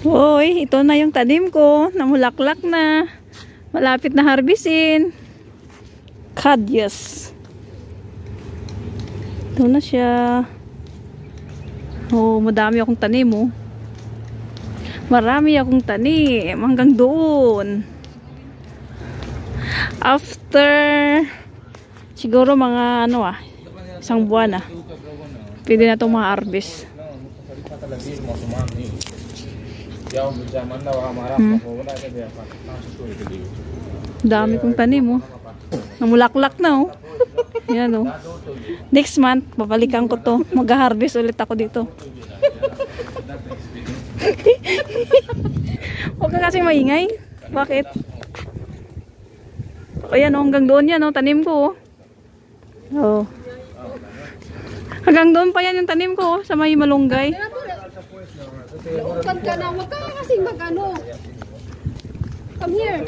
Hoy, ito na yung tanim ko. Namulaklak na. Malapit na harbisin. Kadyas. Ito na siya. Oh, madami akong tanim, oh. Marami akong tanim. Hanggang doon. After, siguro mga, isang buwan na. Pwede na itong ma-harvest. Dami kong tanim, oh. Namulaklak na, oh. Yan, oh. Next month, babalikan ko to. Mag-harvest ulit ako dito. Huwag ka kasing maingay. Bakit? Ayan, oh, hanggang doon yan, oh. Tanim ko, oh. Oh. Hanggang doon pa yan yung tanim ko, oh, sa may malunggay. Laukan ka na, huwag ka kasing mag-ano. Come here.